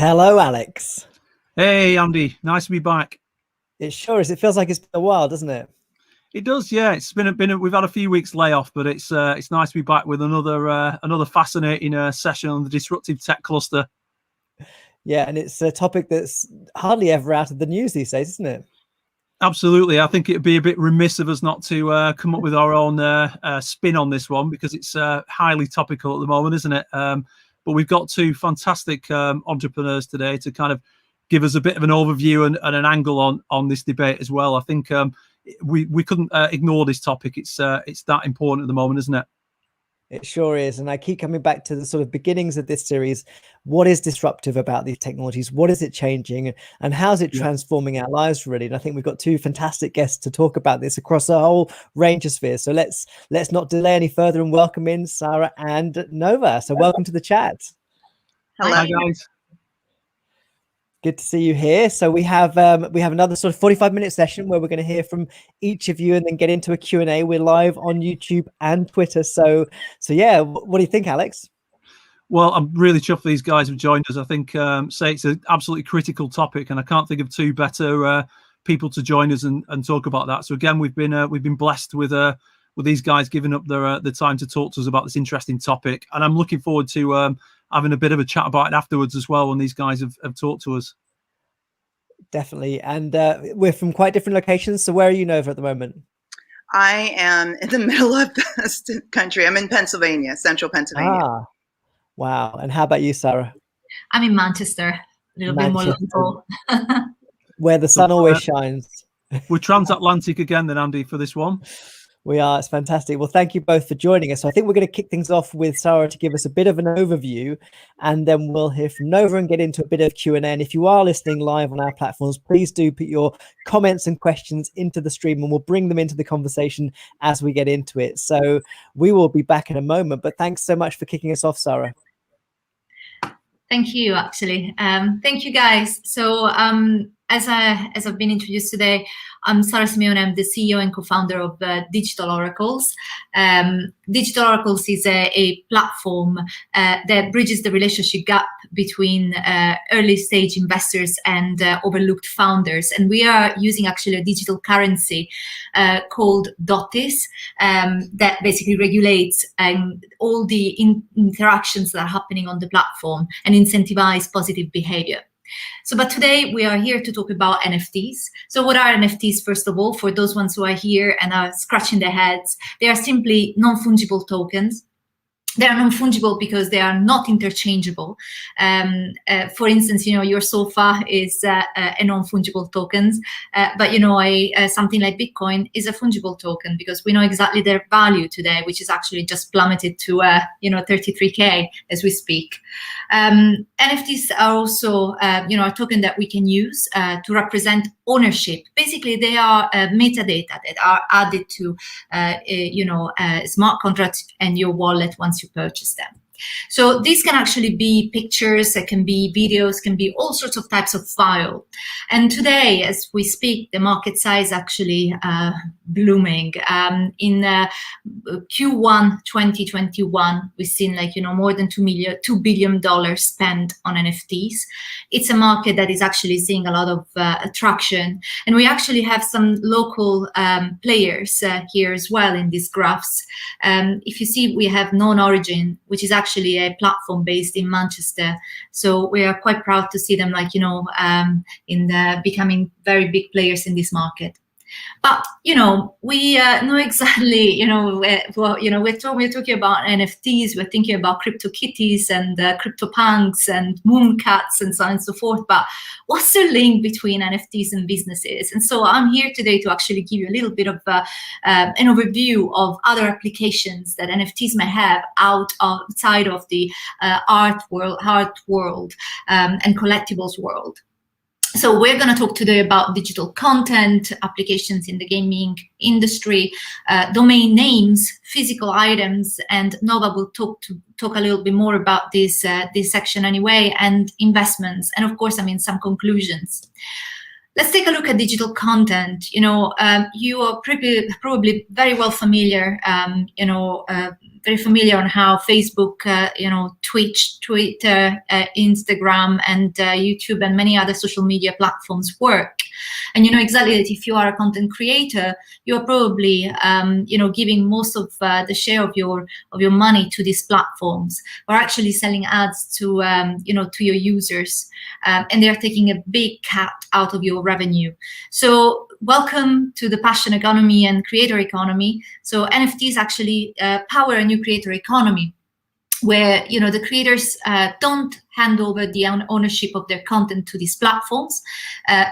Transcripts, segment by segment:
Hello, Alex. Hey, Andy. Nice to be back. It sure is. It feels like it's been a while, doesn't it? It does, yeah. It's been we've had a few weeks layoff, but it's nice to be back with another fascinating session on the disruptive tech cluster. Yeah, and it's a topic that's hardly ever out of the news these days, isn't it? Absolutely. I think it'd be a bit remiss of us not to come up with our own spin on this one because it's highly topical at the moment, isn't it? But we've got two fantastic entrepreneurs today to kind of give us a bit of an overview and an angle on this debate as well. I think we couldn't ignore this topic. It's that important at the moment, isn't it? It sure is. And I keep coming back to the sort of beginnings of this series. What is disruptive about these technologies? What is it changing? And how is it transforming our lives, really? And I think we've got two fantastic guests to talk about this across a whole range of spheres. So let's not delay any further and welcome in Sarah and Nova. So welcome to the chat. Hello. Hi, guys. Good to see you here. So we have another sort of 45-minute session where we're going to hear from each of you and then get into a Q&A. We're live on YouTube and Twitter. So yeah, what do you think, Alex? Well, I'm really chuffed these guys have joined us. I think it's an absolutely critical topic, and I can't think of two better people to join us and talk about that. So again, we've been blessed with these guys giving up their time to talk to us about this interesting topic, and I'm looking forward to having a bit of a chat about it afterwards as well when these guys have talked to us. Definitely. And we're from quite different locations. So where are you, Nova, at the moment? I am in the middle of the country. I'm in Pennsylvania, central Pennsylvania. Ah, wow. And how about you, Sarah? I'm in Manchester, a little bit more local. Where the sun always shines. We're transatlantic again then, Andy, for this one. We are. It's fantastic. Well, thank you both for joining us. So I think we're going to kick things off with Sarah to give us a bit of an overview, and then we'll hear from Nova and get into a bit of Q&A. And if you are listening live on our platforms, please do put your comments and questions into the stream, and we'll bring them into the conversation as we get into it. So we will be back in a moment, but thanks so much for kicking us off, Sarah. Thank you, actually. Thank you, guys. So as I've been introduced today, I'm Sarah Simeone. I'm the CEO and co-founder of Digital Oracles. Digital Oracles is a platform that bridges the relationship gap between early stage investors and overlooked founders. And we are using actually a digital currency called DOTIS that basically regulates all the interactions that are happening on the platform and incentivize positive behavior. So, but today we are here to talk about NFTs. So what are NFTs, first of all, for those ones who are here and are scratching their heads? They are simply non-fungible tokens. They are non-fungible because they are not interchangeable. For instance, your sofa is a non-fungible token, but something like Bitcoin is a fungible token because we know exactly their value today, which is actually just plummeted to 33K as we speak. NFTs are also a token that we can use to represent ownership. Basically, they are metadata that are added to smart contracts and your wallet once you purchase them. So these can actually be pictures, it can be videos, can be all sorts of types of file. And today, as we speak, the market size actually blooming. In Q1 2021, we've seen more than $2 billion spent on NFTs. It's a market that is actually seeing a lot of attraction. And we actually have some local players here as well in these graphs. If you see, we have Known Origin, which is actually a platform based in Manchester. So we are quite proud to see them becoming very big players in this market. But we know exactly we're talking about NFTs, we're thinking about crypto kitties and crypto punks and moon cats and so on and so forth. But what's the link between NFTs and businesses? And so I'm here today to actually give you a little bit of an overview of other applications that NFTs may have outside of the art world and collectibles world. So we're going to talk today about digital content, applications in the gaming industry, domain names, physical items, and Nova will talk a little bit more about this section anyway, and investments, and of course, some conclusions. Let's take a look at digital content. You are probably very well familiar, very familiar on how Facebook, Twitch, Twitter, Instagram, and YouTube, and many other social media platforms work. And you know exactly that if you are a content creator, you're probably, giving most of the share of your money to these platforms, or actually selling ads to, to your users, and they're taking a big cut out of your revenue. So welcome to the passion economy and creator economy. So NFTs actually power a new creator economy, where the creators don't hand over the ownership of their content to these platforms,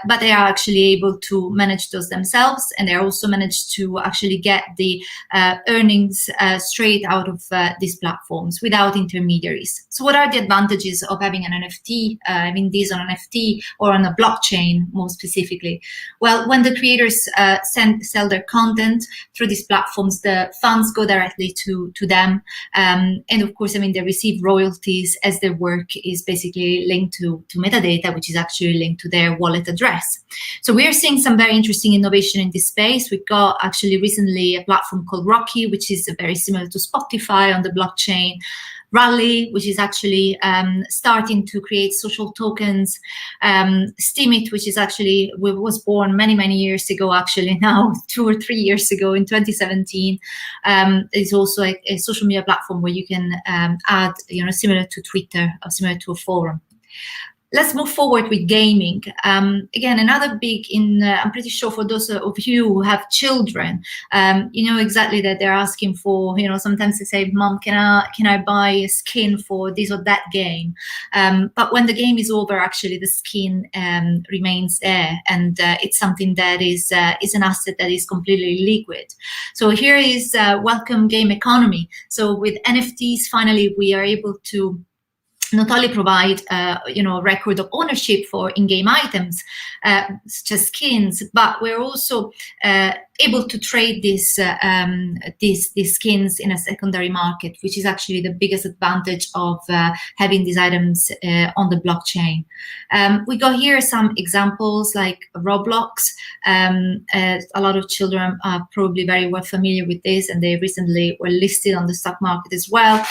but they are actually able to manage those themselves, and they also managed to actually get the earnings straight out of these platforms without intermediaries. So what are the advantages of having an NFT, having these on an NFT or on a blockchain more specifically? Well, when the creators sell their content through these platforms, the funds go directly to them, and of course, they receive royalties as their work is basically linked to metadata, which is actually linked to their wallet address. So we are seeing some very interesting innovation in this space. We've got actually recently a platform called Rocky, which is very similar to Spotify on the blockchain. Rally, which is actually starting to create social tokens. Steemit, which is actually was born many years ago, actually now 2 or 3 years ago in 2017, is also a social media platform where you can add, similar to Twitter or similar to a forum. Let's move forward with gaming. Again, another big, I'm pretty sure for those of you who have children, you know exactly that they're asking for, sometimes they say, Mom, can I buy a skin for this or that game? But when the game is over, actually the skin remains there, and it's something that is an asset that is completely liquid. So here is welcome game economy. So with NFTs, finally, we are able to not only provide a record of ownership for in-game items, such as skins, but we're also able to trade these skins in a secondary market, which is actually the biggest advantage of having these items on the blockchain. We got here some examples like Roblox. A lot of children are probably very well familiar with this, and they recently were listed on the stock market as well.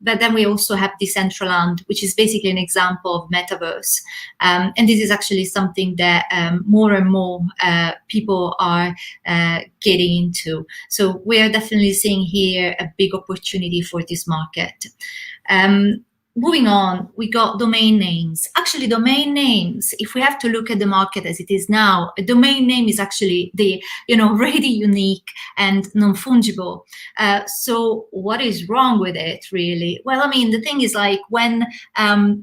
But then we also have Decentraland, which is basically an example of metaverse. And this is actually something that more and more people are getting into. So we are definitely seeing here a big opportunity for this market. Moving on, we got domain names. Actually, domain names, if we have to look at the market as it is now, a domain name is actually really unique and non-fungible. So what is wrong with it, really? Well, the thing is, like, when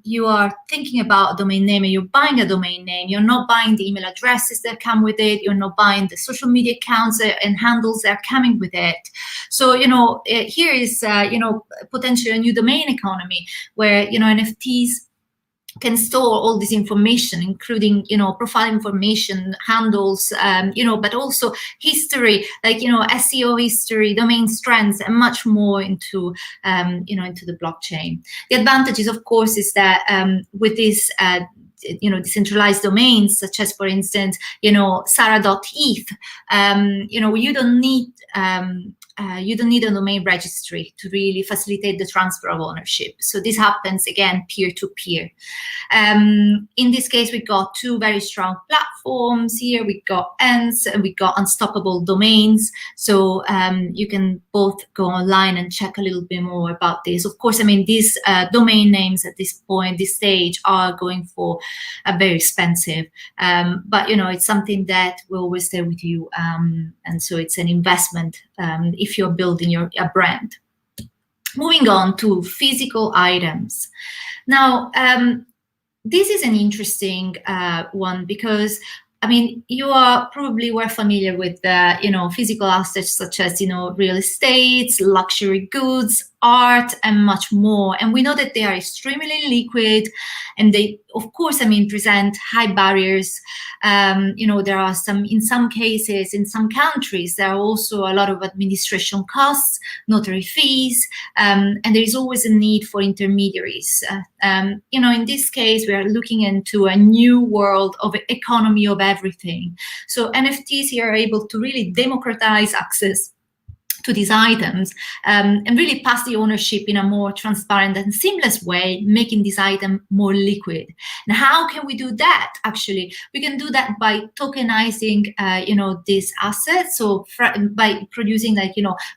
you are thinking about a domain name and you're buying a domain name, you're not buying the email addresses that come with it, you're not buying the social media accounts and handles that are coming with it. So, here is, potentially a new domain economy, where NFTs can store all this information, including profile information, handles, but also history, like SEO history, domain strengths, and much more into into the blockchain. The advantages, of course, is that with this decentralized domains, such as, for instance, Sarah.eth, you don't need a domain registry to really facilitate the transfer of ownership. So this happens, again, peer-to-peer. In this case, we got two very strong platforms here. We got ENS and we got Unstoppable Domains. So you can both go online and check a little bit more about this. Of course, these domain names at this point, this stage, are going for a very expensive. But, it's something that will always stay with you. And so it's an investment if you're building a brand. Moving on to physical items. Now, this is an interesting one because you are probably well familiar with physical assets such as real estate, luxury goods, art, and much more. And we know that they are extremely liquid, and they, of course, present high barriers. There are in some cases, in some countries, there are also a lot of administration costs, notary fees, and there is always a need for intermediaries. In this case, we are looking into a new world of economy of everything. So NFTs here are able to really democratize access to these items, and really pass the ownership in a more transparent and seamless way, making this item more liquid. And how can we do that? Actually, we can do that by tokenizing, these assets. So by producing,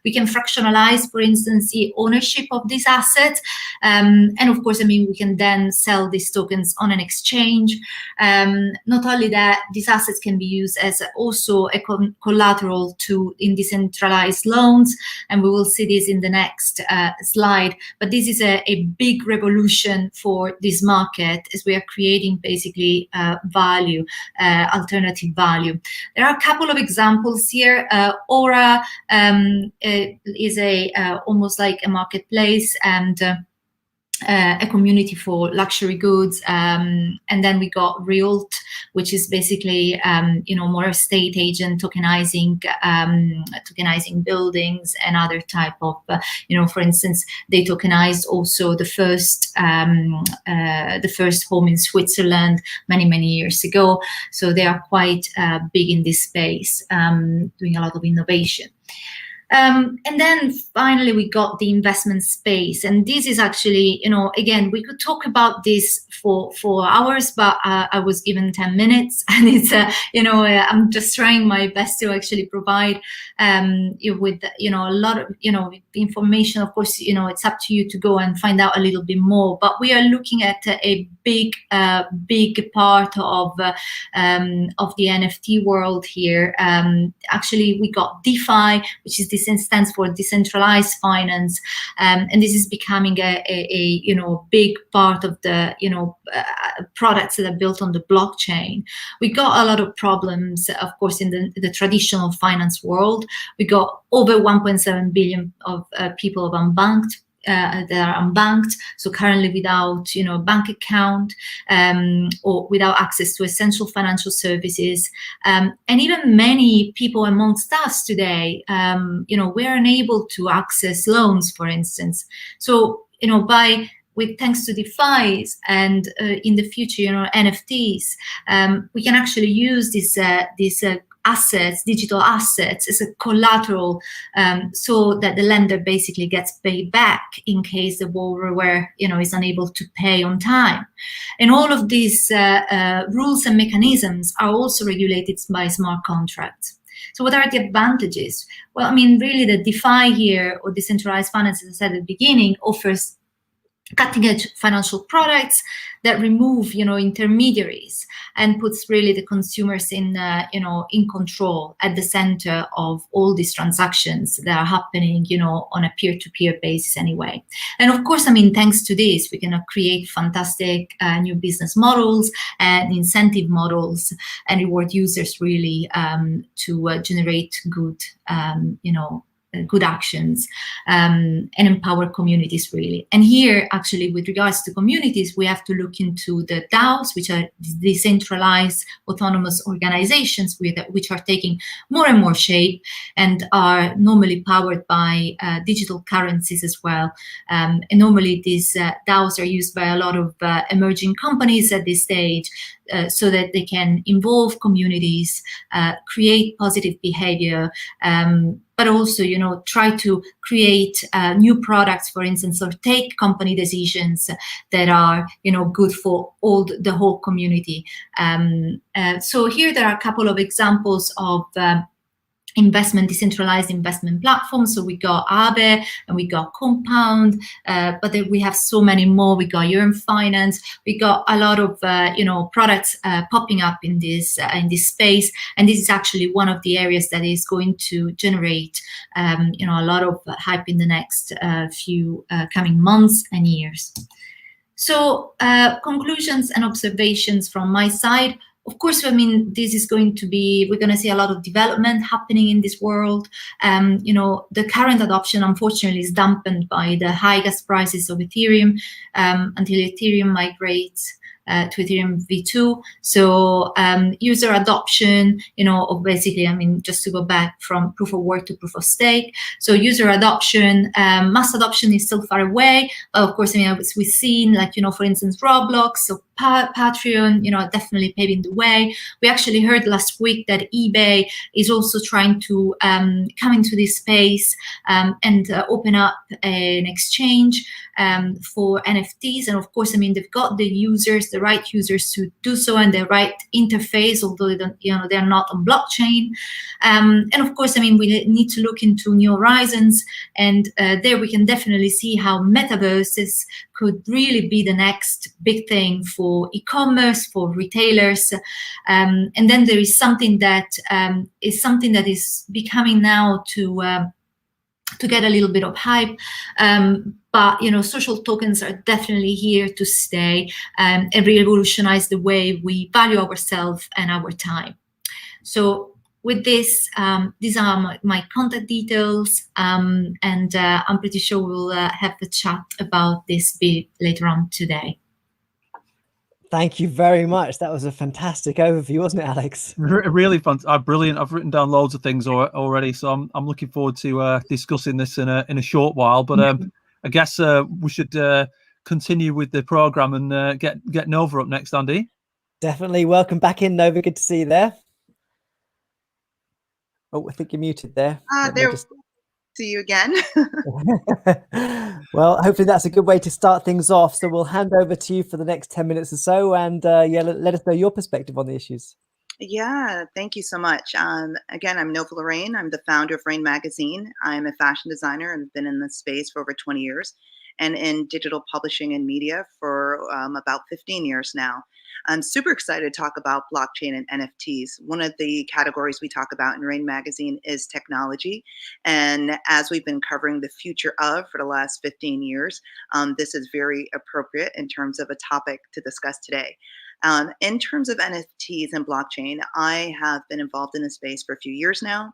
we can fractionalize, for instance, the ownership of these assets, and of course, we can then sell these tokens on an exchange. Not only that, these assets can be used as also a collateral in decentralized loans. And we will see this in the next slide. But this is a big revolution for this market, as we are creating basically value, alternative value. There are a couple of examples here. Aura is almost like a marketplace, and a community for luxury goods, and then we got Realt, which is basically more estate agent tokenizing buildings and other type of for instance, they tokenized also the first home in Switzerland many years ago. So they are quite big in this space, doing a lot of innovation. And then finally, we got the investment space. And this is actually, again, we could talk about this for hours, but I was given 10 minutes. And it's, I'm just trying my best to actually provide you with, a lot of, information. Of course, it's up to you to go and find out a little bit more. But we are looking at a big part of the NFT world here. Actually, we got DeFi, which is this stands for decentralized finance, and this is becoming a big part of the products that are built on the blockchain. We got a lot of problems, of course, in the traditional finance world. We got over 1.7 billion of people of unbanked. That are unbanked, so currently without bank account, or without access to essential financial services, and even many people amongst us today, we're unable to access loans, for instance. So thanks to DeFi's and in the future, NFTs, we can actually use these assets, digital assets, as a collateral, so that the lender basically gets paid back in case the borrower, is unable to pay on time. And all of these rules and mechanisms are also regulated by smart contracts. So what are the advantages? Well, really the DeFi here, or decentralized finance, as I said at the beginning, offers cutting-edge financial products that remove, intermediaries, and puts really the consumers in control, at the center of all these transactions that are happening, on a peer-to-peer basis anyway. And of course, thanks to this, we can create fantastic new business models and incentive models, and reward users really to generate good, good actions, and empower communities really. And here, actually, with regards to communities, we have to look into the DAOs, which are decentralized autonomous organizations, which are taking more and more shape, and are normally powered by digital currencies as well. And normally these DAOs are used by a lot of emerging companies at this stage, so that they can involve communities, create positive behavior, but also, try to create new products, for instance, or take company decisions that are, good for the whole community. So here there are a couple of examples of decentralized investment platforms. So we got Aave and we got Compound, but then we have so many more. We got Yearn Finance. We got a lot of products popping up in this space, and this is actually one of the areas that is going to generate a lot of hype in the next few coming months and years. So conclusions and observations from my side. Of course, I mean, this is going to be, we're going to see a lot of development happening in this world. You know, the current adoption, unfortunately, is dampened by the high gas prices of Ethereum until Ethereum migrates to Ethereum v2. So user adoption, you know, of basically, I mean, just to go back from proof of work to proof of stake. So user adoption, mass adoption is still far away. Of course, I mean, as we've seen, like, you know, for instance, Roblox, so Patreon, you know, definitely paving the way. We actually heard last week that eBay is also trying to come into this space and open up an exchange for NFTs. And of course, I mean, they've got the users, the right users to do so, and the right interface, although they don't, you know, they're not on blockchain. And of course, I mean, we need to look into new horizons, and there we can definitely see how metaverses could really be the next big thing for e-commerce, for retailers. And then there is something that is becoming now to get a little bit of hype. But, you know, social tokens are definitely here to stay and revolutionize the way we value ourselves and our time. So with this, these are my contact details, and I'm pretty sure we'll have a chat about this bit later on today. Thank you very much. That was a fantastic overview, wasn't it, Alex? Really fun. Brilliant. I've written down loads of things already, so I'm looking forward to discussing this in a short while. But I guess we should continue with the program and get Nova up next, Andy. Definitely. Welcome back in, Nova. Good to see you there. Oh, I think you're muted there. See you again. Well, hopefully that's a good way to start things off. So we'll hand over to you for the next 10 minutes or so, and yeah, let us know your perspective on the issues. Yeah, thank you so much. Again, I'm Nova Lorraine. I'm the founder of Rain Magazine. I'm a fashion designer and have been in this space for over 20 years, and in digital publishing and media for about 15 years now. I'm super excited to talk about blockchain and NFTs. One of the categories we talk about in Rain Magazine is technology. And as we've been covering the future of for the last 15 years, this is very appropriate in terms of a topic to discuss today. In terms of NFTs and blockchain, I have been involved in this space for a few years now,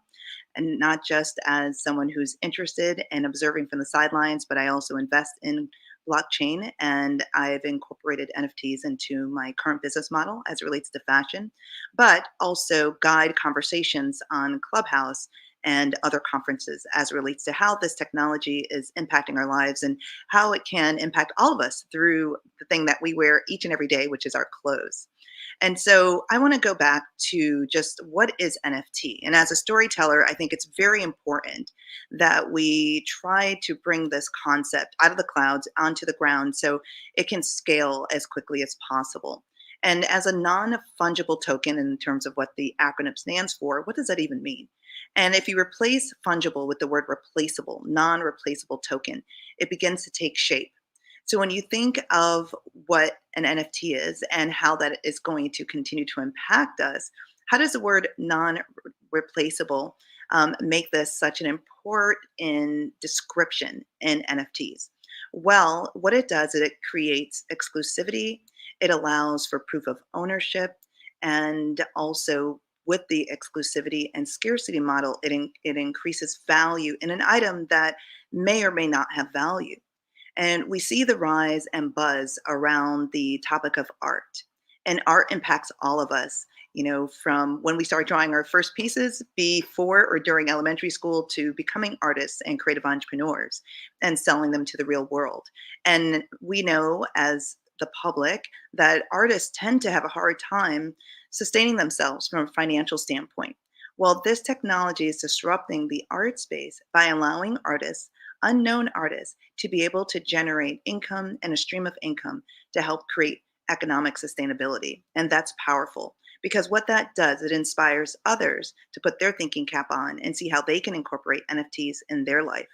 and not just as someone who's interested in observing from the sidelines, but I also invest in blockchain, and I've incorporated NFTs into my current business model as it relates to fashion, but also guide conversations on Clubhouse and other conferences as it relates to how this technology is impacting our lives and how it can impact all of us through the thing that we wear each and every day, which is our clothes. And so I want to go back to just what is NFT? And as a storyteller, I think it's very important that we try to bring this concept out of the clouds onto the ground so it can scale as quickly as possible. And as a non-fungible token, in terms of what the acronym stands for, what does that even mean? And if you replace fungible with the word replaceable, non-replaceable token, it begins to take shape. So when you think of what an NFT is and how that is going to continue to impact us, how does the word non-replaceable make this such an important description in NFTs? Well, what it does is it creates exclusivity. It allows for proof of ownership, and also with the exclusivity and scarcity model, it increases value in an item that may or may not have value. And we see the rise and buzz around the topic of art. And art impacts all of us, you know, from when we start drawing our first pieces before or during elementary school to becoming artists and creative entrepreneurs and selling them to the real world. And we know as the public that artists tend to have a hard time sustaining themselves from a financial standpoint. Well, this technology is disrupting the art space by allowing artists, unknown artists, to be able to generate income and a stream of income to help create economic sustainability. And that's powerful because what that does, it inspires others to put their thinking cap on and see how they can incorporate NFTs in their life.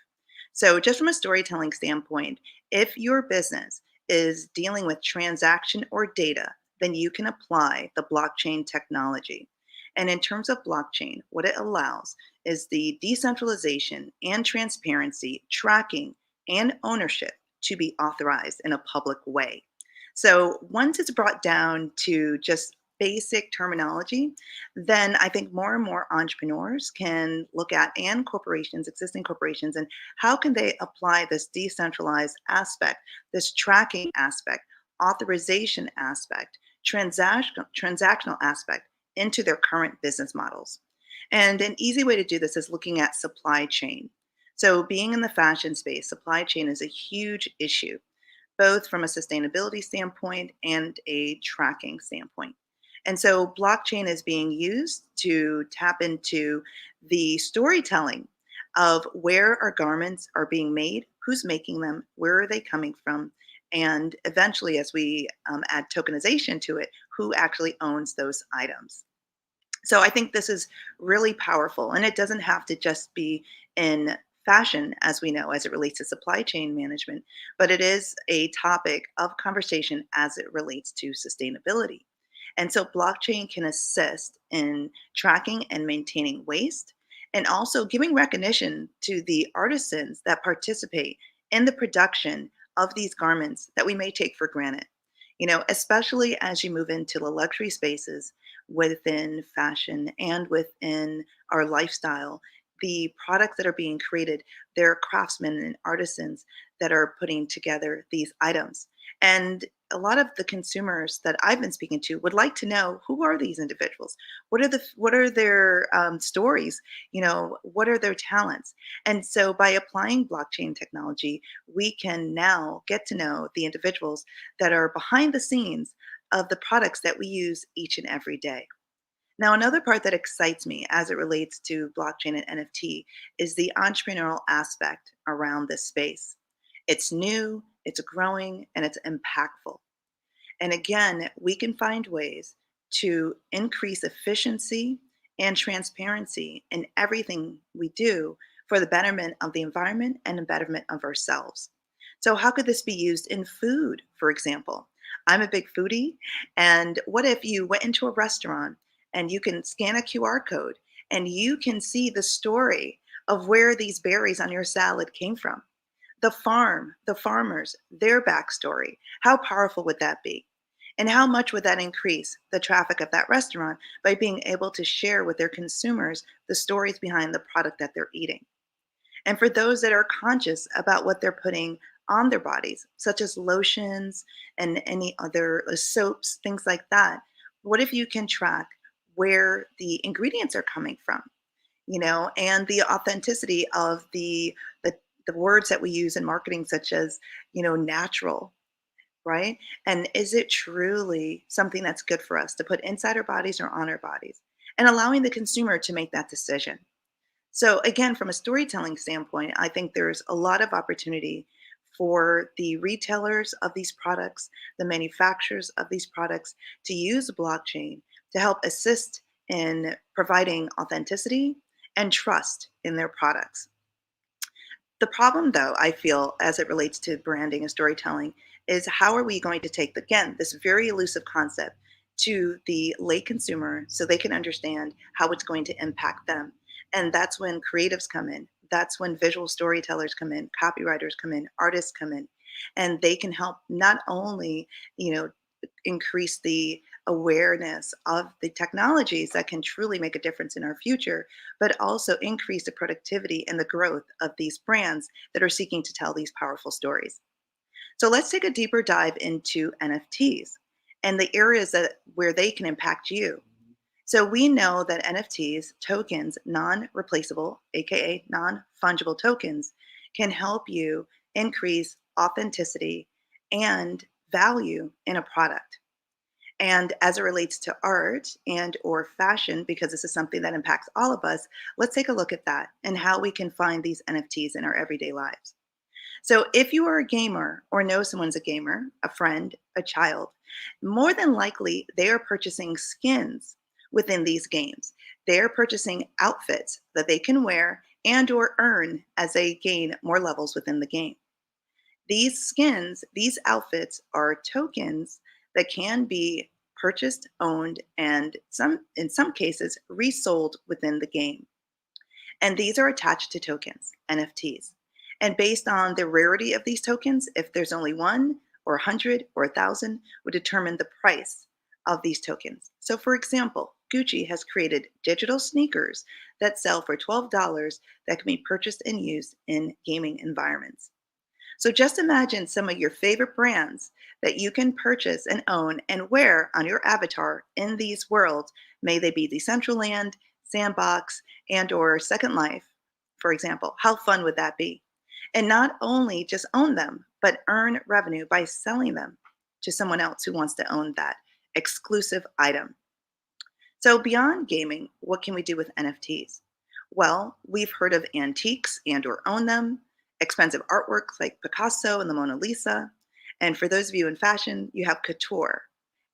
So just from a storytelling standpoint, if your business is dealing with transaction or data, then you can apply the blockchain technology. And in terms of blockchain, what it allows is the decentralization and transparency, tracking, and ownership to be authorized in a public way. So once it's brought down to just basic terminology, then I think more and more entrepreneurs can look at, and corporations, existing corporations, and how can they apply this decentralized aspect, this tracking aspect, authorization aspect, transactional aspect into their current business models. And an easy way to do this is looking at supply chain. So being in the fashion space, supply chain is a huge issue, both from a sustainability standpoint and a tracking standpoint. And so blockchain is being used to tap into the storytelling of where our garments are being made, who's making them, where are they coming from, and eventually, as we add tokenization to it, who actually owns those items. So I think this is really powerful, and it doesn't have to just be in fashion, as we know, as it relates to supply chain management, but it is a topic of conversation as it relates to sustainability. And so blockchain can assist in tracking and maintaining waste, and also giving recognition to the artisans that participate in the production of these garments that we may take for granted. You know, especially as you move into the luxury spaces within fashion and within our lifestyle, the products that are being created, they're craftsmen and artisans that are putting together these items. And a lot of the consumers that I've been speaking to would like to know, who are these individuals? What are their stories? You know, what are their talents? And so by applying blockchain technology, we can now get to know the individuals that are behind the scenes of the products that we use each and every day. Now, another part that excites me as it relates to blockchain and NFT is the entrepreneurial aspect around this space. It's new, it's growing, and it's impactful. And again, we can find ways to increase efficiency and transparency in everything we do for the betterment of the environment and the betterment of ourselves. So, how could this be used in food, for example? I'm a big foodie. And what if you went into a restaurant and you can scan a QR code and you can see the story of where these berries on your salad came from? The farm, the farmers, their backstory. How powerful would that be? And how much would that increase the traffic of that restaurant by being able to share with their consumers the stories behind the product that they're eating? And for those that are conscious about what they're putting on their bodies, such as lotions and any other soaps, things like that, what if you can track where the ingredients are coming from? You know, and the authenticity of the words that we use in marketing, such as, you know, natural, right? And is it truly something that's good for us to put inside our bodies or on our bodies? And allowing the consumer to make that decision. So again, from a storytelling standpoint, I think there's a lot of opportunity for the retailers of these products, the manufacturers of these products, to use blockchain to help assist in providing authenticity and trust in their products. The problem, though, I feel, as it relates to branding and storytelling, is how are we going to take, again, this very elusive concept to the lay consumer so they can understand how it's going to impact them? And that's when creatives come in. That's when visual storytellers come in, copywriters come in, artists come in, and they can help not only, you know, increase the awareness of the technologies that can truly make a difference in our future, but also increase the productivity and the growth of these brands that are seeking to tell these powerful stories. So let's take a deeper dive into NFTs and the areas that where they can impact you. So we know that NFTs, tokens, non-replaceable, aka non-fungible tokens, can help you increase authenticity and value in a product. And as it relates to art and or fashion, because this is something that impacts all of us, let's take a look at that and how we can find these NFTs in our everyday lives. So if you are a gamer or know someone's a gamer, a friend, a child, more than likely they are purchasing skins within these games. They are purchasing outfits that they can wear and or earn as they gain more levels within the game. These skins, these outfits are tokens that can be purchased, owned, and in some cases resold within the game. And these are attached to tokens, NFTs. And based on the rarity of these tokens, if there's only one or 100 or 1,000, would determine the price of these tokens. So, for example, Gucci has created digital sneakers that sell for $12 that can be purchased and used in gaming environments. So, just imagine some of your favorite brands that you can purchase and own and wear on your avatar in these worlds. May they be Decentraland, Sandbox, and/or Second Life, for example. How fun would that be? And not only just own them, but earn revenue by selling them to someone else who wants to own that exclusive item. So beyond gaming, what can we do with NFTs? Well, we've heard of antiques and or own them, expensive artworks like Picasso and the Mona Lisa. And for those of you in fashion, you have couture,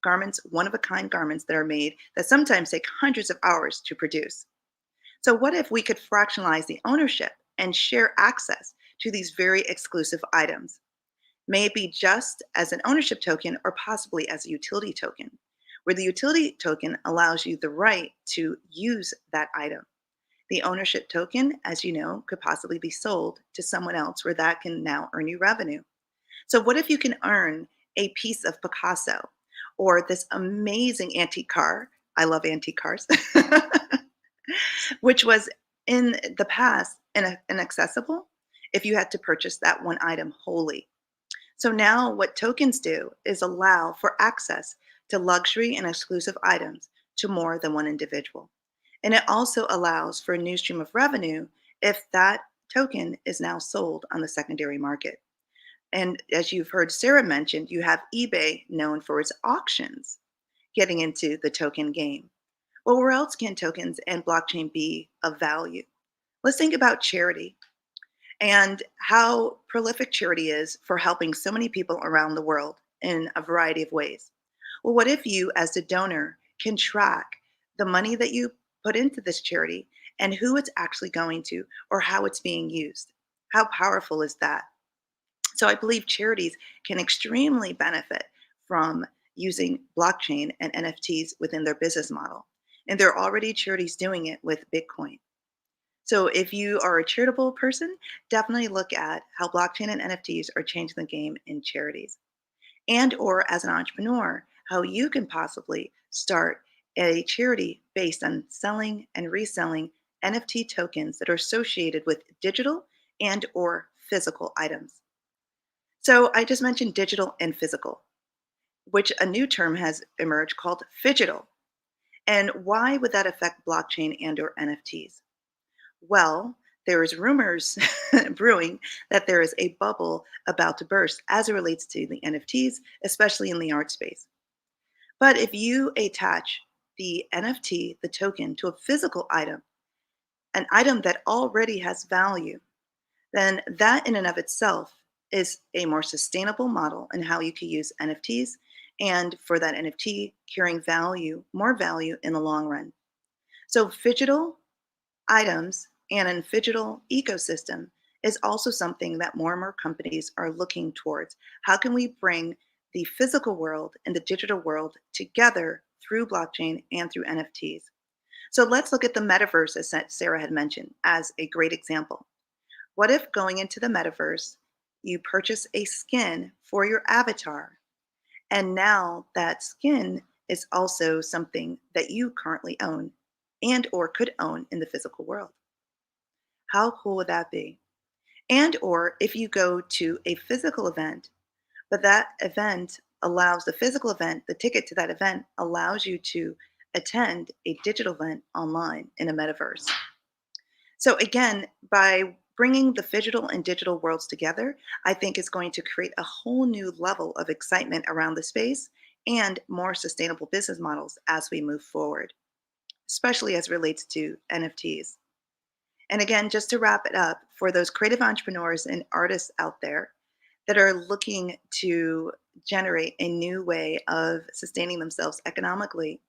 garments, one-of-a-kind garments that are made that sometimes take hundreds of hours to produce. So what if we could fractionalize the ownership and share access to these very exclusive items? May it be just as an ownership token or possibly as a utility token, where the utility token allows you the right to use that item. The ownership token, as you know, could possibly be sold to someone else where that can now earn you revenue. So, what if you can earn a piece of Picasso or this amazing antique car? I love antique cars, which was in the past inaccessible if you had to purchase that one item wholly. So now what tokens do is allow for access to luxury and exclusive items to more than one individual. And it also allows for a new stream of revenue if that token is now sold on the secondary market. And as you've heard Sarah mention, you have eBay known for its auctions getting into the token game. Well, where else can tokens and blockchain be of value? Let's think about charity and how prolific charity is for helping so many people around the world in a variety of ways. Well, what if you, as the donor, can track the money that you put into this charity and who it's actually going to or how it's being used? How powerful is that? So I believe charities can extremely benefit from using blockchain and NFTs within their business model. And there are already charities doing it with Bitcoin. So if you are a charitable person, definitely look at how blockchain and NFTs are changing the game in charities. And or as an entrepreneur, how you can possibly start a charity based on selling and reselling NFT tokens that are associated with digital and or physical items. So I just mentioned digital and physical, which a new term has emerged called phygital. And why would that affect blockchain and or NFTs? Well, there is rumors brewing that there is a bubble about to burst as it relates to the NFTs, especially in the art space. But if you attach the NFT, the token, to a physical item, an item that already has value, then that in and of itself is a more sustainable model in how you can use NFTs and for that NFT carrying value, more value in the long run. So phygital items and a phygital ecosystem is also something that more and more companies are looking towards. How can we bring the physical world and the digital world together through blockchain and through NFTs? So let's look at the metaverse, as Sarah had mentioned, as a great example. What if going into the metaverse, you purchase a skin for your avatar, and now that skin is also something that you currently own and or could own in the physical world? How cool would that be? And or if you go to a physical event, but that event allows the physical event, the ticket to that event allows you to attend a digital event online in a metaverse. So again, by bringing the phygital and digital worlds together, I think is going to create a whole new level of excitement around the space and more sustainable business models as we move forward, especially as it relates to NFTs. And again, just to wrap it up, for those creative entrepreneurs and artists out there that are looking to generate a new way of sustaining themselves economically,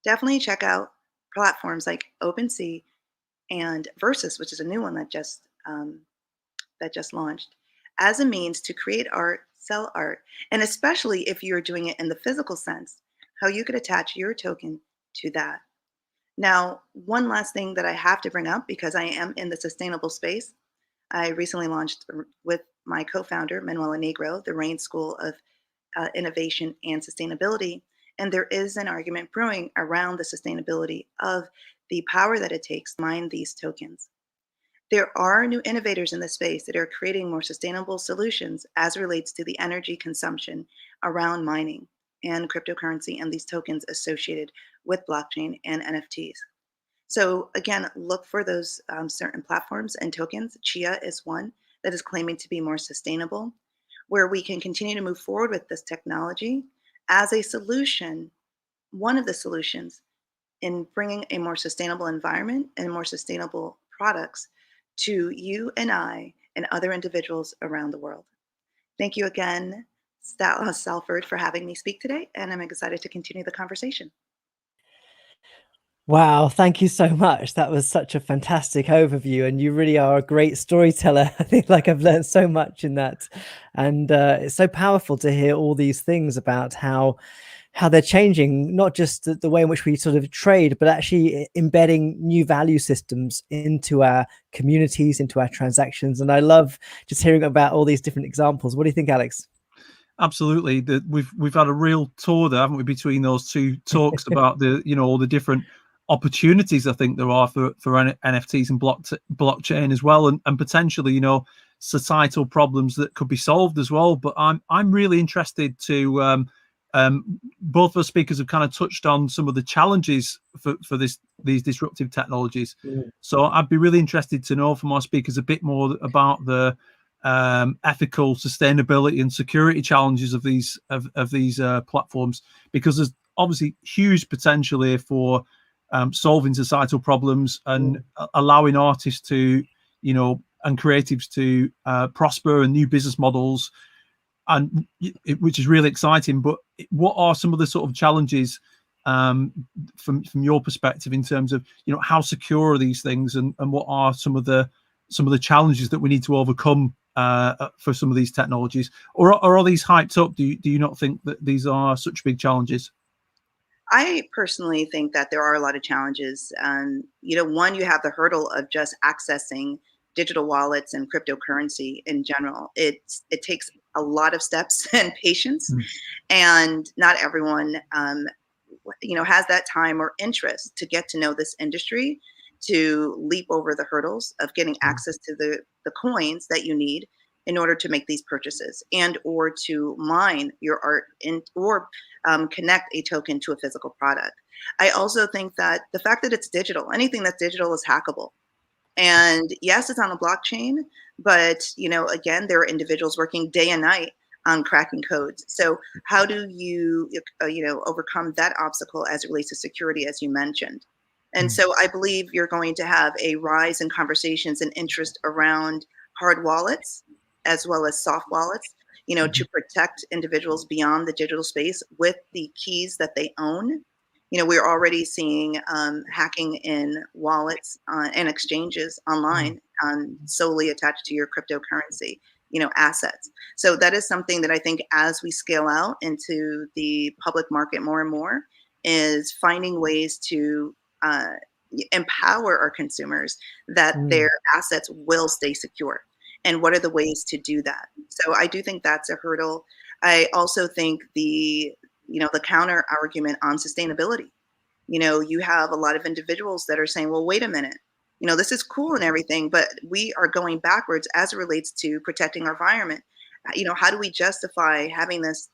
definitely check out platforms like OpenSea and Versus, which is a new one that just launched, as a means to create art, sell art, and especially if you're doing it in the physical sense, how you could attach your token to that. Now, one last thing that I have to bring up because I am in the sustainable space, I recently launched with my co-founder, Manuela Negro, the Rain School of Innovation and Sustainability. And there is an argument brewing around the sustainability of the power that it takes to mine these tokens. There are new innovators in the space that are creating more sustainable solutions as it relates to the energy consumption around mining and cryptocurrency and these tokens associated with blockchain and NFTs. So again, look for those certain platforms and tokens. Chia is one that is claiming to be more sustainable, where we can continue to move forward with this technology as a solution, one of the solutions in bringing a more sustainable environment and more sustainable products to you and I and other individuals around the world. Thank you again, Salford, for having me speak today, and I'm excited to continue the conversation. Wow, thank you so much. That was such a fantastic overview, and you really are a great storyteller. I think like I've learned so much in that, and it's so powerful to hear all these things about how they're changing not just the way in which we sort of trade, but actually embedding new value systems into our communities, into our transactions. And I love just hearing about all these different examples. What do you think, Alex? Absolutely. We've had a real tour there, haven't we, between those two talks about all the different opportunities I think there are for NFTs and blockchain as well, and potentially societal problems that could be solved as well. But I'm really interested to both of our speakers have kind of touched on some of the challenges for these disruptive technologies. So I'd be really interested to know from our speakers a bit more about the ethical, sustainability, and security challenges of these platforms, because there's obviously huge potential here for solving societal problems and allowing artists to, and creatives to prosper, and new business models, and which is really exciting. But what are some of the sort of challenges from your perspective in terms of how secure are these things, and what are some of the challenges that we need to overcome for some of these technologies, or are these hyped up? Do you not think that these are such big challenges? I personally think that there are a lot of challenges. One, you have the hurdle of just accessing digital wallets and cryptocurrency in general. It takes a lot of steps and patience, and not everyone, has that time or interest to get to know this industry, to leap over the hurdles of getting access to the coins that you need in order to make these purchases, and or to mine your art or connect a token to a physical product. I also think that the fact that it's digital, anything that's digital is hackable. And yes, it's on a blockchain, but again, there are individuals working day and night on cracking codes. So how do you overcome that obstacle as it relates to security, as you mentioned? And so I believe you're going to have a rise in conversations and interest around hard wallets as well as soft wallets, to protect individuals beyond the digital space with the keys that they own. We're already seeing hacking in wallets and exchanges online solely attached to your cryptocurrency, assets. So that is something that I think as we scale out into the public market more and more, is finding ways to empower our consumers that their assets will stay secure. And what are the ways to do that? So I do think that's a hurdle. I also think the counter argument on sustainability. You have a lot of individuals that are saying, well, wait a minute, this is cool and everything, but we are going backwards as it relates to protecting our environment. How do we justify having this,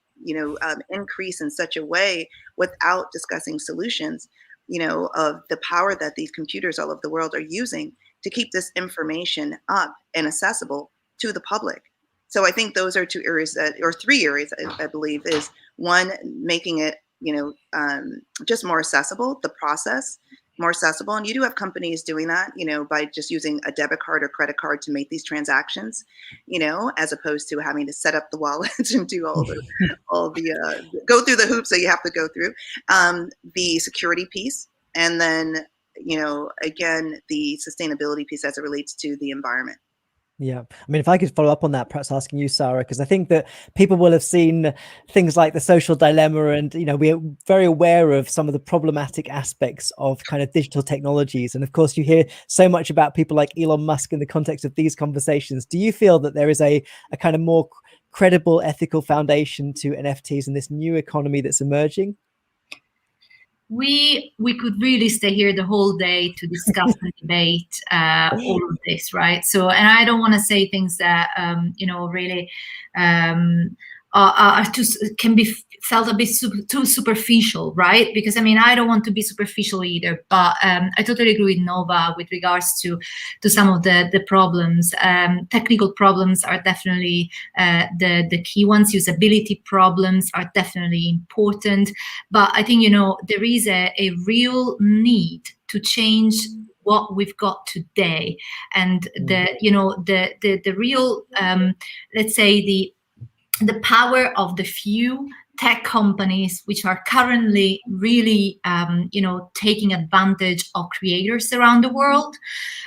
increase in such a way without discussing solutions, of the power that these computers all over the world are using to keep this information up and accessible to the public? So I think those are two areas or three areas, I believe, is one, making it, just more accessible, the process more accessible. And you do have companies doing that, by just using a debit card or credit card to make these transactions, as opposed to having to set up the wallets and do all the go through the hoops that you have to go through. The security piece, and then, again, the sustainability piece as it relates to the environment. Yeah. I mean, if I could follow up on that, perhaps asking you, Sarah, because I think that people will have seen things like the social dilemma, and, we're very aware of some of the problematic aspects of kind of digital technologies. And of course, you hear so much about people like Elon Musk in the context of these conversations. Do you feel that there is a kind of more credible ethical foundation to NFTs in this new economy that's emerging? we could really stay here the whole day to discuss and debate all of this, right? So, and I don't want to say things that really are too, can be felt a bit too superficial, right? Because I mean, I don't want to be superficial either, but I totally agree with Nova with regards to some of the problems. Technical problems are definitely the key ones. Usability problems are definitely important, but I think there is a real need to change what we've got today, and the real let's say the power of the few tech companies which are currently really taking advantage of creators around the world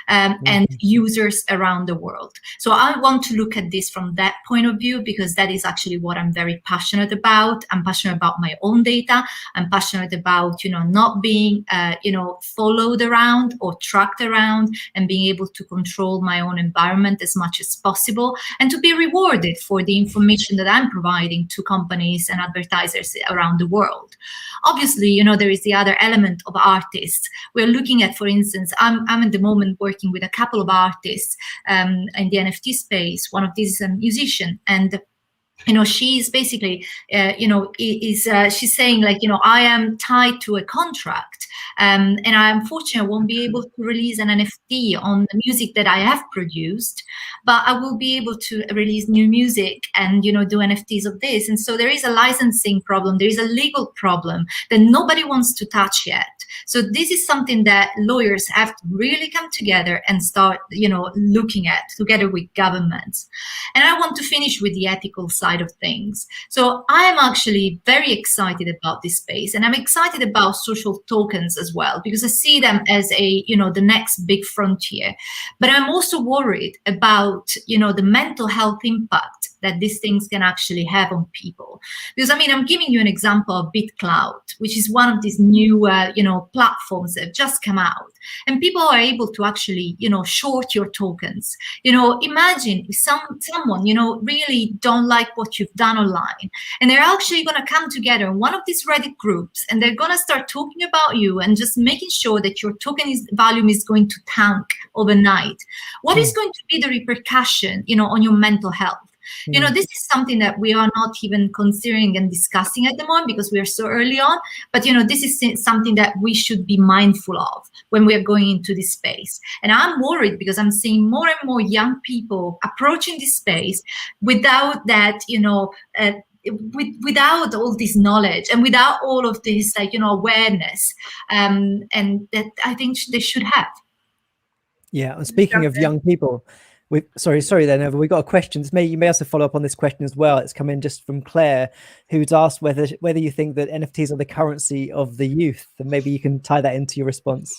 and users around the world. So I want to look at this from that point of view, because that is actually what I'm very passionate about. I'm passionate about my own data. I'm passionate about not being followed around or tracked around, and being able to control my own environment as much as possible, and to be rewarded for the information that I'm providing to companies and advertisers around the world. Obviously, there is the other element of artists. We're looking at, for instance, I'm at the moment working with a couple of artists in the NFT space. One of these is a musician, and she's basically, she's saying, like, I am tied to a contract, and I unfortunately won't be able to release an NFT on the music that I have produced, but I will be able to release new music and, do NFTs of this. And so there is a licensing problem. There is a legal problem that nobody wants to touch yet. So this is something that lawyers have to really come together and start, looking at together with governments. And I want to finish with the ethical side of things. So I am actually very excited about this space, and I'm excited about social tokens as well, because I see them as the next big frontier. But I'm also worried about, the mental health impact that these things can actually have on people. Because I mean, I'm giving you an example of BitCloud, which is one of these new, platforms that have just come out, and people are able to actually, short your tokens. Imagine if someone, really don't like what you've done online, and they're actually going to come together in one of these Reddit groups, and they're going to start talking about you and just making sure that your token volume is going to tank overnight. What is going to be the repercussion, on your mental health? This is something that we are not even considering and discussing at the moment because we are so early on. But, this is something that we should be mindful of when we are going into this space. And I'm worried because I'm seeing more and more young people approaching this space without that, without all this knowledge and without all of this, awareness, and that I think they should have. Yeah, and speaking of young people, sorry there, Nova. We got a question. You may also follow up on this question as well. It's come in just from Claire, who's asked whether you think that NFTs are the currency of the youth, and maybe you can tie that into your response.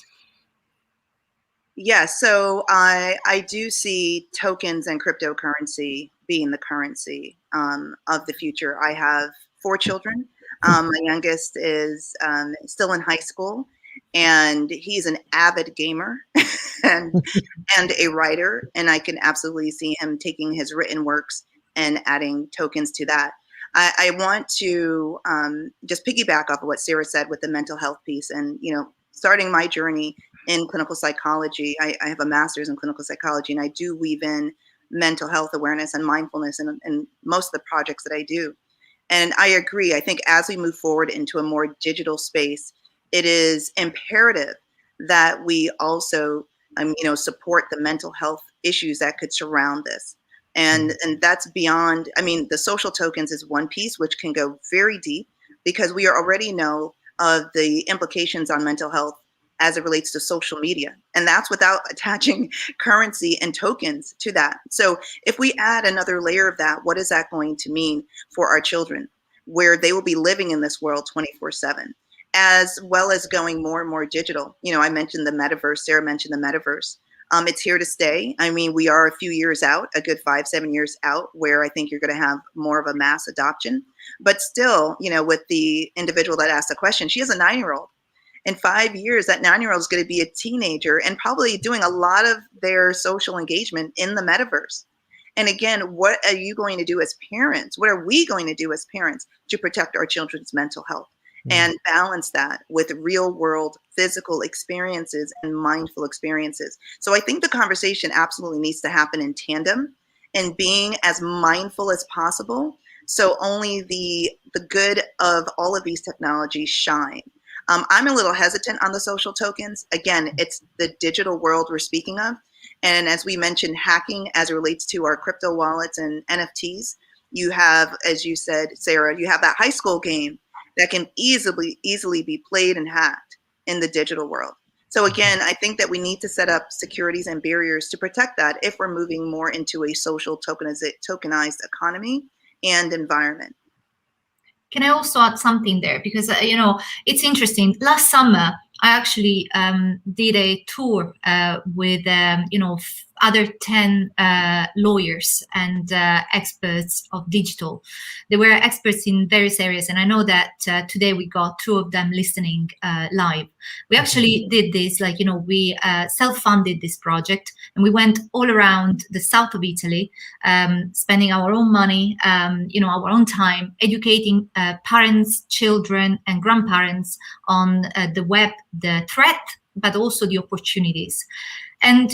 Yeah, so I do see tokens and cryptocurrency being the currency of the future. I have 4 children. My youngest is still in high school, and he's an avid gamer and a writer, and I can absolutely see him taking his written works and adding tokens to that. I want to just piggyback off of what Sarah said with the mental health piece, and starting my journey in clinical psychology. I have a master's in clinical psychology, and I do weave in mental health awareness and mindfulness in most of the projects that I do. And I agree. I think as we move forward into a more digital space, it is imperative that we also, support the mental health issues that could surround this. And that's beyond, the social tokens is one piece, which can go very deep because we already know of the implications on mental health as it relates to social media. And that's without attaching currency and tokens to that. So if we add another layer of that, what is that going to mean for our children, where they will be living in this world 24/7, as well as going more and more digital? I mentioned the metaverse. Sarah mentioned the metaverse. It's here to stay. We are a few years out, a good 5-7 years out, where I think you're going to have more of a mass adoption. But still, with the individual that asked the question, she has a 9-year-old. In 5 years, that 9-year-old is going to be a teenager and probably doing a lot of their social engagement in the metaverse. And again, what are you going to do as parents? What are we going to do as parents to protect our children's mental health? and balance that with real world physical experiences and mindful experiences. So I think the conversation absolutely needs to happen in tandem and being as mindful as possible. So only the good of all of these technologies shine. I'm a little hesitant on the social tokens. Again, it's the digital world we're speaking of. And as we mentioned, hacking as it relates to our crypto wallets and NFTs, you have, as you said, Sarah, you have that high school game that can easily be played and hacked in the digital world. So again, I think that we need to set up securities and barriers to protect that if we're moving more into a social tokenized economy and environment. Can I also add something there? Because, it's interesting. Last summer, I actually did a tour with, other 10 lawyers and experts of digital. They were experts in various areas. And I know that today we got 2 of them listening live. We actually did this, we self-funded this project, and we went all around the south of Italy, spending our own money, our own time, educating parents, children, and grandparents on the web, the threat, but also the opportunities. And,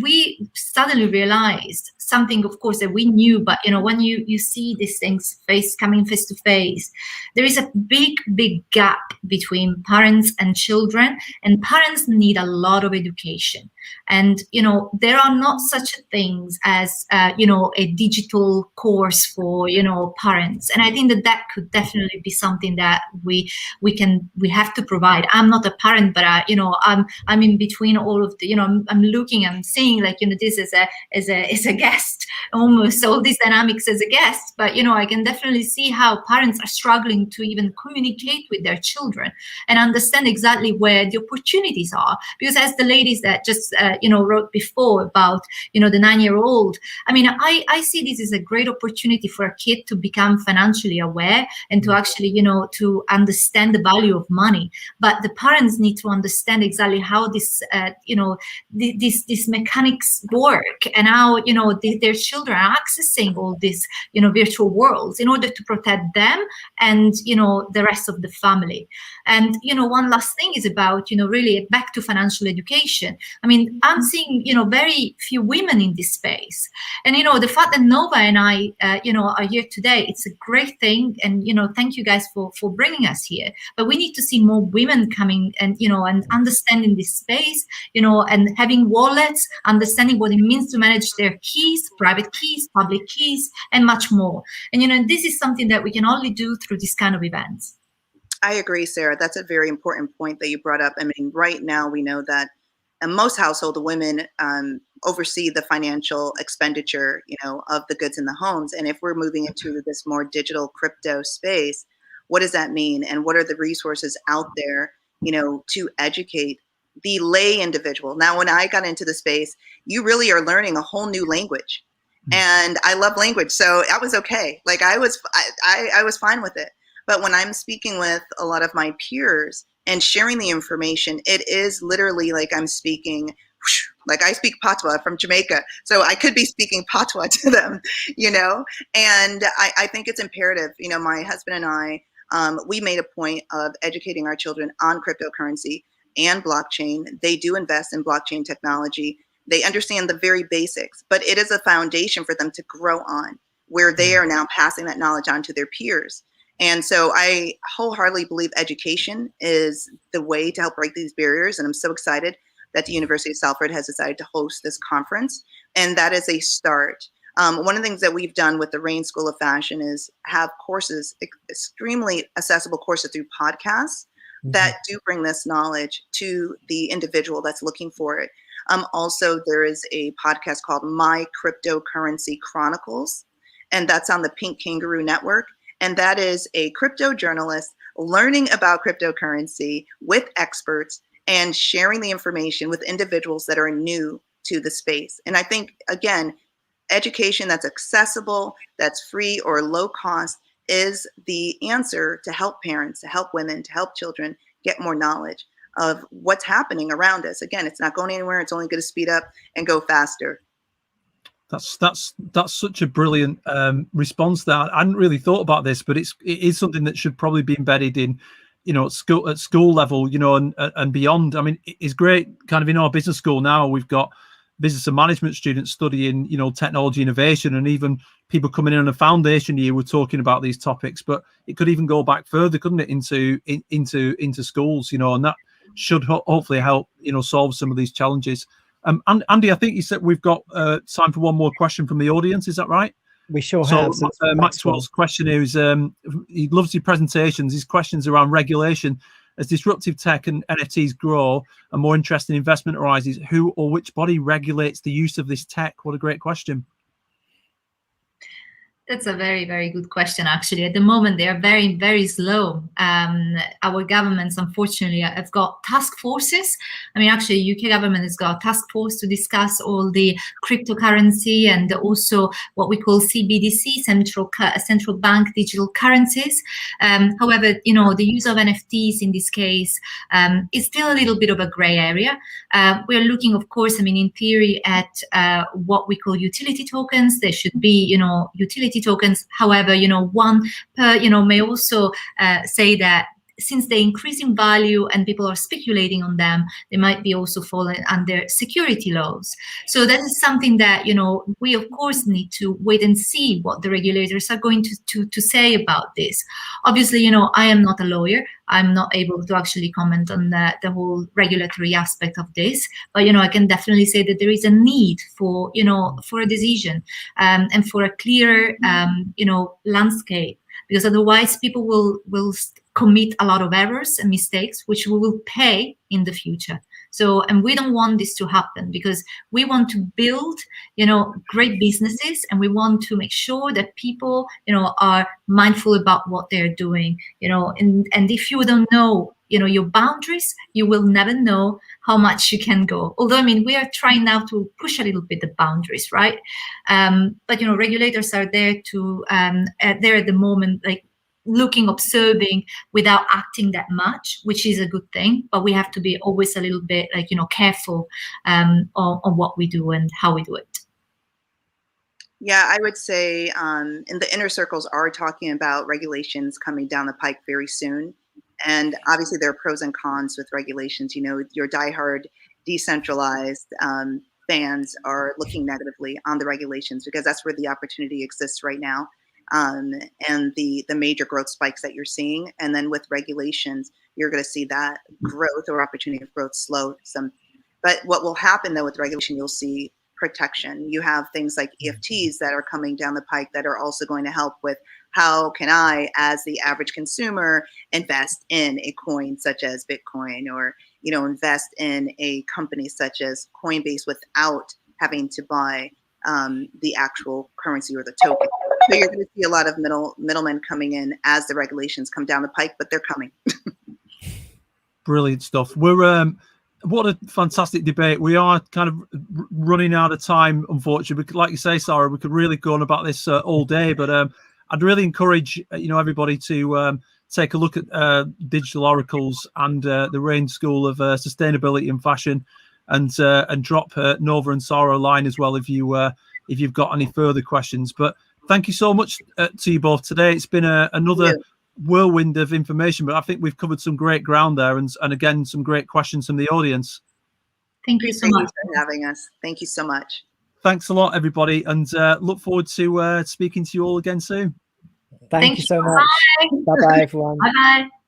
we suddenly realized something, of course, that we knew, but, when you see these things coming face to face, there is a big gap between parents and children, and parents need a lot of education. And, there are not such things as, a digital course for, parents. And I think that could definitely be something that we have to provide. I'm not a parent, but I'm in between all of the, I'm looking, I'm seeing this as a guest, almost all these dynamics as a guest. But, I can definitely see how parents are struggling to even communicate with their children and understand exactly where the opportunities are. Because as the ladies that just, wrote before about, the 9-year-old, I see this as a great opportunity for a kid to become financially aware and to actually, to understand the value of money. But the parents need to understand exactly how this, these mechanics work, and how, their children are accessing all these, virtual worlds in order to protect them and, the rest of the family. And, one last thing is about, really back to financial education. I'm seeing, very few women in this space. And, the fact that Nova and I, are here today, it's a great thing. And, thank you guys for bringing us here. But we need to see more women coming and, and understanding this space, and having wallets, understanding what it means to manage their keys, private keys, public keys, and much more. And, this is something that we can only do through this kind of events. I agree, Sarah. That's a very important point that you brought up. Right now we know that in most households, the women oversee the financial expenditure, of the goods in the homes. And if we're moving into this more digital crypto space, what does that mean? And what are the resources out there, to educate the lay individual? Now, when I got into the space, you really are learning a whole new language. And I love language, so I was okay. I was fine with it. But when I'm speaking with a lot of my peers and sharing the information, it is literally like I'm speaking, I speak Patois from Jamaica. So I could be speaking Patois to them, and I think it's imperative. My husband and I, we made a point of educating our children on cryptocurrency and blockchain. They do invest in blockchain technology. They understand the very basics, but it is a foundation for them to grow on, where they are now passing that knowledge on to their peers. And so I wholeheartedly believe education is the way to help break these barriers. And I'm so excited that the University of Salford has decided to host this conference. And that is a start. One of the things that we've done with the Rain School of Fashion is have courses, extremely accessible courses through podcasts that do bring this knowledge to the individual that's looking for it. Also, there is a podcast called My Cryptocurrency Chronicles, and that's on the Pink Kangaroo Network. And that is a crypto journalist learning about cryptocurrency with experts and sharing the information with individuals that are new to the space. And I think, again, education that's accessible, that's free or low cost is the answer to help parents, to help women, to help children get more knowledge of what's happening around us. Again, it's not going anywhere. It's only going to speed up and go faster. That's such a brilliant response. That I hadn't really thought about this, but it is something that should probably be embedded in at school level, and beyond. I mean, it's great. Kind of in our business school now, we've got business and management students studying, technology innovation, and even people coming in on a foundation year were talking about these topics. But it could even go back further, couldn't it, into schools, and that should hopefully help, solve some of these challenges. And Andy, I think you said we've got time for one more question from the audience. Is that right? We sure have. So Maxwell's question here is, he loves your presentations. His questions around regulation. As disruptive tech and NFTs grow and more interesting investment arises, who or which body regulates the use of this tech? What a great question. That's a very, very good question, actually. At the moment, they are very, very slow. Our governments, unfortunately, have got task forces. I mean, actually, UK government has got a task force to discuss all the cryptocurrency and also what we call CBDC, central bank digital currencies. However, the use of NFTs in this case is still a little bit of a gray area. We are looking, of course, I mean, in theory, at what we call utility tokens. There should be, utility tokens. However, one may also say that since they increase in value and people are speculating on them, they might be also falling under security laws. So that is something that, we of course need to wait and see what the regulators are going to say about this. Obviously, I am not a lawyer. I'm not able to actually comment on the whole regulatory aspect of this, but I can definitely say that there is a need for for a decision and for a clearer landscape, because otherwise people will commit a lot of errors and mistakes which we will pay in the future. So, and we don't want this to happen, because we want to build great businesses, and we want to make sure that people are mindful about what they're doing, and if you don't know your boundaries, you will never know how much you can go. Although, I mean, we are trying now to push a little bit the boundaries, right? But regulators are there to there at the moment, like looking, observing without acting that much, which is a good thing. But we have to be always a little bit careful on what we do and how we do it. Yeah, I would say in the inner circles are talking about regulations coming down the pike very soon. And obviously there are pros and cons with regulations. Your diehard decentralized fans are looking negatively on the regulations because that's where the opportunity exists right now. And the major growth spikes that you're seeing. And then with regulations, you're going to see that growth or opportunity of growth slow some. But what will happen though with regulation, you'll see protection. You have things like EFTs that are coming down the pike that are also going to help with how can I, as the average consumer, invest in a coin such as Bitcoin, or invest in a company such as Coinbase without having to buy the actual currency or the token. So you're going to see a lot of middlemen coming in as the regulations come down the pike, but they're coming. Brilliant stuff. We're what a fantastic debate. We are kind of running out of time, unfortunately. Like you say, Sarah, we could really go on about this all day, but I'd really encourage everybody to take a look at Digital Oracles and the Rain School of Sustainability and Fashion, and drop Nova and Sarah a line as well if you've got any further questions. But thank you so much to you both today. It's been another whirlwind of information, but I think we've covered some great ground there, and again some great questions from the audience. Thank you so much for having us. Thank you so much. Thanks a lot, everybody, and look forward to speaking to you all again soon. Thank you so much. Bye. Bye-bye, everyone. Bye-bye.